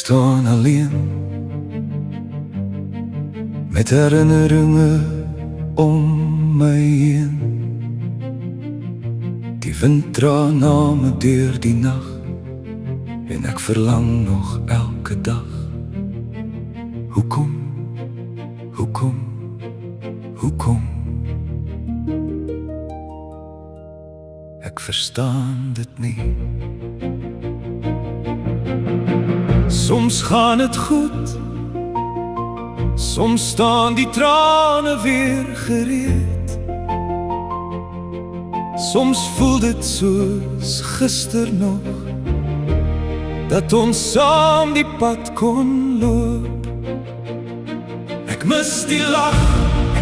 staan alleen met herinneringe om my heen. Die wind dra na my deur die nag en ek verlang nog elke dag. Hoekom, hoekom, hoekom? Ek verstaan dit nie. Soms gaan het goed, soms staan die trane weer gereed. Soms voel dit soos gister nog, dat ons saam die pad kon loop. Ek mis die lach,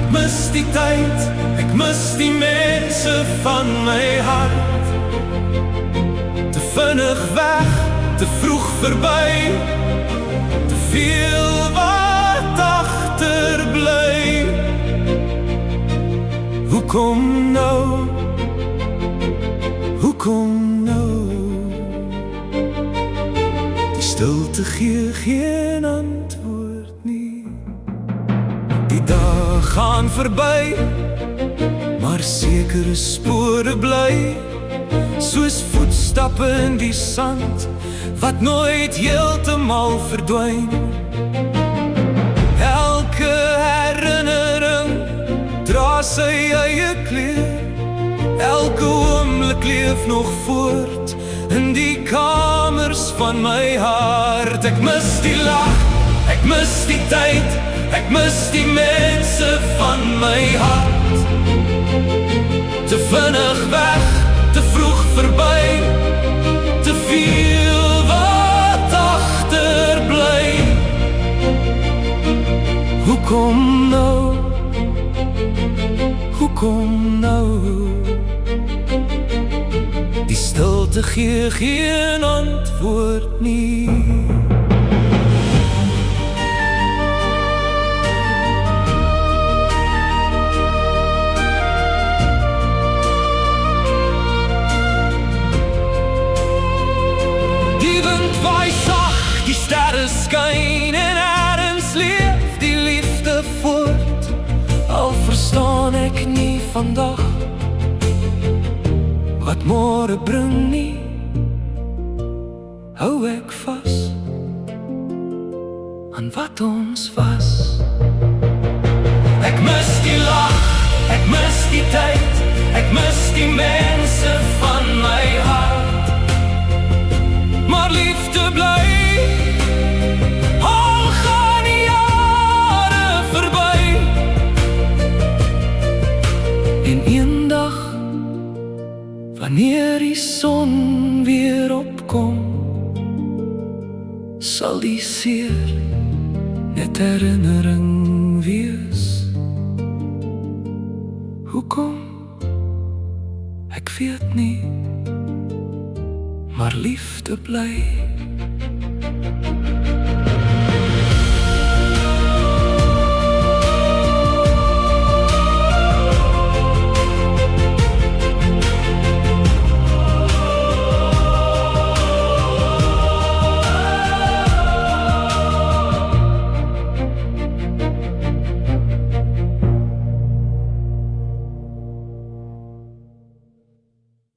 ek mis die tyd, ek mis die mense van my hart. Te vinnig weg, te vroeg verby, te veel wat agterbly. Hoekom nou, hoekom nou? Die stilte gee geen antwoord nie. Die dae gaan verby, maar sekere spore bly, soos voetstappe in die sand, wat nooit heeltemal verdwyn. Elke herinnering dra sy eie kleur, elke oomblik leef nog voort in die kamers van my hart. Ek mis die lach, ek mis die tyd, ek mis die mense van my hart. Te vinnig weg, te vroeg verby, te veel wat agterbly. Hoekom nou, hoekom nou? Die stilte gee geen antwoord nie. Die wind waai sag, die sterre skyn en ergens leef die liefde voort. Al verstaan ek nie vandag wat môre bring nie, hou ek vas aan wat ons was. Ek mis die lach, ek mis die tyd, ek mis die mense van my hart. Maar liefde bly, al gaan die jare verby. En eendag, wanneer die son weer opkom, sal die seer net herinnering wees. Hoekom? Ek weet nie, maar liefde bly.